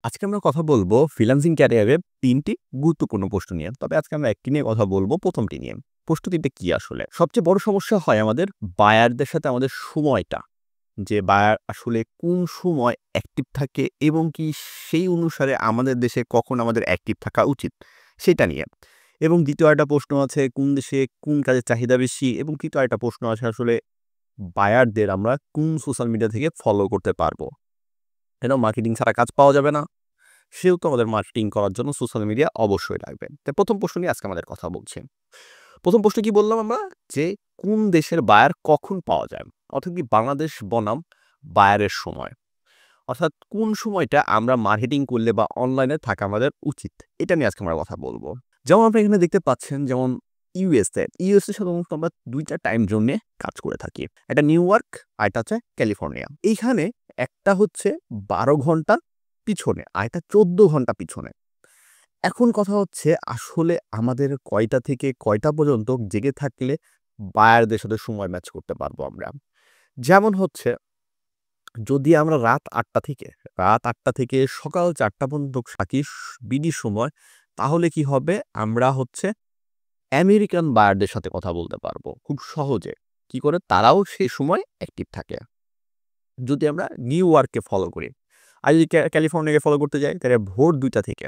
আজকে আমরা কথা বলবো ফ্রিল্যান্সিং ক্যারিয়ারের ৩ টি গুরুত্বপূর্ণ প্রশ্ন নিয়ে। তবে আজকে আমরা একটি নিয়ে কথা বলবো, ১ম টি নিয়ে। প্রশ্ন ৩ টা কি আসলে? সবচেয়ে বড় সমস্যা হয় আমাদের বায়ারদের সাথে আমাদের সময়টা। যে বায়ার আসলে কোন সময় অ্যাক্টিভ থাকে এবং কি সেই অনুসারে আমাদের দেশে কখন আমাদের অ্যাক্টিভ থাকা উচিত, সেটা নিয়ে। এবং ২য় আরেকটা প্রশ্ন আছে কোন দেশে কোন কাজের চাহিদা বেশি এবং ৩য় আরেকটা প্রশ্ন আছে আসলে বায়ারদের আমরা কোন সোশ্যাল মিডিয়া থেকে ফলো করতে পারবো। কেন মার্কেটিং ছাড়া কাজ পাওয়া যাবে না? সেহেতু আমাদের মার্কেটিং করার জন্য সোশ্যাল মিডিয়া অবশ্যই লাগবে। তাই ১ম প্রশ্ন নিয়ে আজকে আমাদের কথা বলছি। ১ম প্রশ্ন কি বললাম আমরা? যে কোন দেশের বায়ার কখন পাওয়া যায়? অর্থাৎ কি বাংলাদেশ বনাম বায়ারের সময়। অর্থাৎ কোন সময়টা আমরা মার্কেটিং করলে বা অনলাইনে থাকা আমাদের উচিত। এটা নিয়ে আজকে আমরা কথা বলব। যেমন আপনি এখানে দেখতে পাচ্ছেন যেমন ইউএসএ সাধারণত আমরা ২ টা টাইম জোনে কাজ করে থাকি। একটা নিউ ইয়র্ক আরেকটা হচ্ছে ক্যালিফোর্নিয়া। এইখানে একটা হচ্ছে ১২ ঘন্টা পিছনে, আরেকটা ১৪ ঘন্টা পিছনে। এখন কথা হচ্ছে আসলে আমাদের কয়টা থেকে কয়টা পর্যন্ত জেগে থাকলে বায়ারদের সাথে সময় ম্যাচ করতে পারবো আমরা। যেমন হচ্ছে যদি আমরা রাত ৮টা থেকে সকাল ৪টা পর্যন্ত থাকি বিডি সময়, তাহলে কি হবে? আমরা হচ্ছে আমেরিকান বায়ারদের সাথে কথা বলতে পারবো খুব সহজে। কি করে? তারাও সেই সময় অ্যাক্টিভ থাকে। যদি আমরা নিউ ইয়র্ককে ফলো করি, আর যদি ক্যালিফোর্নিয়াকে ফলো করতে যাই, তাহলে ভোর ২টা থেকে।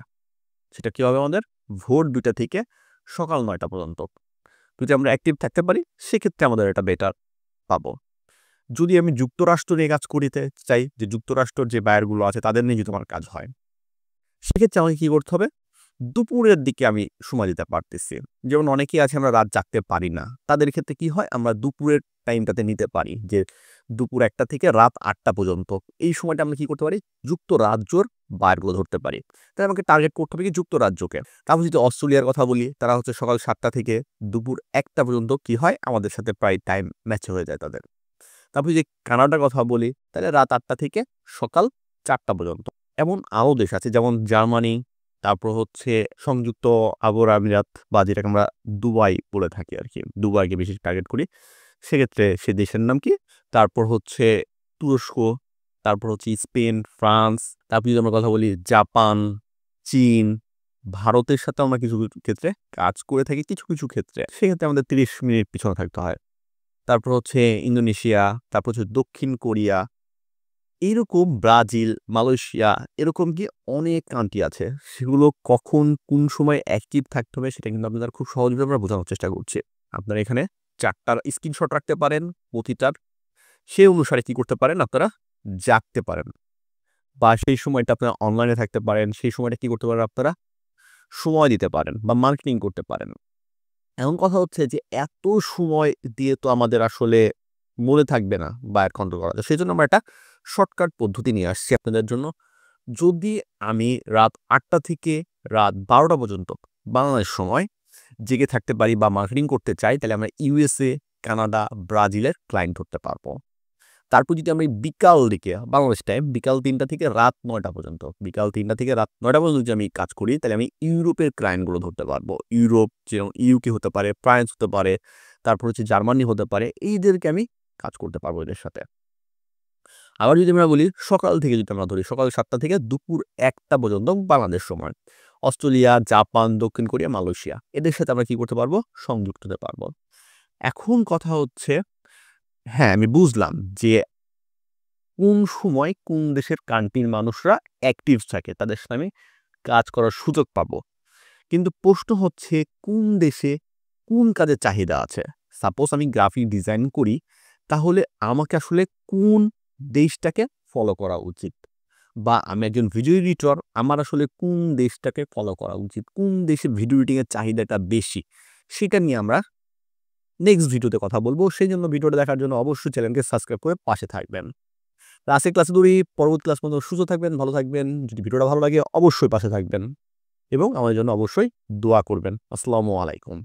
সেটা কি হবে আমাদের? ভোর ২টা থেকে সকাল ৯টা পর্যন্ত। যদি আমরা অ্যাক্টিভ থাকতে পারি, সেক্ষেত্রে আমাদের এটা বেটার পাবো। যদি আমি যুক্তরাষ্ট্র নিয়ে কাজ করিতে চাই, যে যুক্তরাষ্ট্রের যে বায়ারগুলো আছে তাদের নিয়ে যদি আমার কাজ হয়, সেক্ষেত্রে আমাকে কি করতে হবে? দুপুরের দিকে আমি সময় দিতে পারতেছি। যেমন অনেকেই আছে আমরা রাত জাগতে পারি না। তাদের ক্ষেত্রে কি হয়? আমরা দুপুরের টাইমটাতে নিতে পারি যে দুপুর ১টা থেকে রাত ৮টা পর্যন্ত। এই সময়টা আমরা কি করতে পারি? যুক্তরাজ্যর বায়ারগুলো ধরতে পারি। তাই আমাকে টার্গেট করতে হবে কি? যুক্তরাজ্যকে। তারপর যদি অস্ট্রেলিয়ার কথা বলি, তারা হচ্ছে সকাল ৭টা থেকে দুপুর ১টা পর্যন্ত কি হয়? আমাদের সাথে প্রায় টাইম ম্যাচ হয়ে যায় তাদের। তারপর যদি কানাডার কথা বলি, তাহলে রাত ৮টা থেকে সকাল ৪টা পর্যন্ত। এমন আরও দেশ আছে যেমন জার্মানি, তারপর হচ্ছে সংযুক্ত আরব আমিরাত বা যেটাকে আমরা দুবাই বলে থাকি আরকি। দুবাইকে বেশি টার্গেট করি। সেক্ষেত্রে সে দেশের নাম কি? তারপর হচ্ছে তুরস্ক, তারপর হচ্ছে স্পেন, ফ্রান্স, তারপর যদি আমরা কথা বলি জাপান, চীন, ভারতের সাথেও আমরা কিছু ক্ষেত্রে কাজ করে থাকি কিছু ক্ষেত্রে। সেক্ষেত্রে আমাদের ৩০ মিনিট পিছনে থাকতে হয়। তারপর হচ্ছে ইন্দোনেশিয়া, তারপর হচ্ছে দক্ষিণ কোরিয়া, এরকম ব্রাজিল, মালয়েশিয়া এরকম কি অনেক কান্ট্রি আছে। সেগুলো কখন কোন সময় অ্যাক্টিভ থাকতে হবে সেটা কিন্তু আপনাদের খুব সহজভাবে আমরা বোঝানোর চেষ্টা করছি। আপনারা এখানে ৪ টার স্ক্রিনশট রাখতে পারেন প্রতিটার। সে অনুসারে কি করতে পারেন? আপনারা জাগতে পারেন বা সেই সময়টা আপনারা অনলাইনে থাকতে পারেন। সেই সময়টা কি করতে পারেন আপনারা? সময় দিতে পারেন বা মার্কেটিং করতে পারেন। এখন কথা হচ্ছে যে এত সময় দিয়ে তো আমাদের আসলে মনে থাকবে না বায়ার কন্ট্রোল করা। সেজন্য আমরা একটা শর্টকাট পদ্ধতি নিয়ে আসছি আপনাদের জন্য। যদি আমি রাত ৮টা থেকে রাত ১২টা পর্যন্ত বাংলাদেশ সময় জেগে থাকতে পারি বা মার্কেটিং করতে চাই, তাহলে আমরা ইউএসএ, কানাডা, ব্রাজিলের ক্লায়েন্ট ধরতে পারবো। তারপর যদি আমরা বিকাল দিকে বাংলাদেশ টাইম বিকাল ৩টা থেকে রাত ৯টা পর্যন্ত, বিকাল ৩টা থেকে রাত ৯টা পর্যন্ত যদি আমি কাজ করি, তাহলে আমি ইউরোপের ক্লায়েন্টগুলো ধরতে পারবো। ইউরোপ যেমন ইউকে হতে পারে, ফ্রান্স হতে পারে, তারপর হচ্ছে জার্মানি হতে পারে। এইদেরকে আমি কাজ করতে পারবো এদের সাথে। আবার যদি আমরা বলি সকাল থেকে যদি আমরা ধরি, সকাল ৭টা থেকে দুপুর ১টা পর্যন্ত বাংলাদেশ সময়। অস্ট্রেলিয়া, জাপান, দক্ষিণ কোরিয়া, মালয়েশিয়া এদের সাথে আমরা কি করতে পারবো? সংযুক্ত হতে পারবো। এখন কথা হচ্ছে, হ্যাঁ, আমি বুঝলাম যে কোন সময় কোন দেশের কান্ট্রির মানুষরা অ্যাক্টিভ থাকে, তাদের সাথে আমি কাজ করার সুযোগ পাবো। কিন্তু প্রশ্ন হচ্ছে কোন দেশে কোন কাজের চাহিদা আছে? সাপোজ আমি গ্রাফিক ডিজাইন করি, তাহলে আমাকে আসলে কোন দেশটাকে ফলো করা উচিত? বা আমি একজন ভিডিও এডিটর, আমার আসলে কোন দেশটাকে ফলো করা উচিত? কোন দেশে ভিডিও এডিটিং এর চাহিদাটা বেশি? সেটা নিয়ে আমরা নেক্সট ভিডিওতে কথা বলব। সেজন্য ভিডিওটা দেখার জন্য অবশ্যই চ্যানেলকে সাবস্ক্রাইব করে পাশে থাকবেন। আজকের ক্লাসে ধরি, পরবর্তী ক্লাস পর্যন্ত সুস্থ থাকবেন, ভালো থাকবেন। যদি ভিডিওটা ভালো লাগে অবশ্যই পাশে থাকবেন এবং আমাদের জন্য অবশ্যই দোয়া করবেন। আসসালামু আলাইকুম।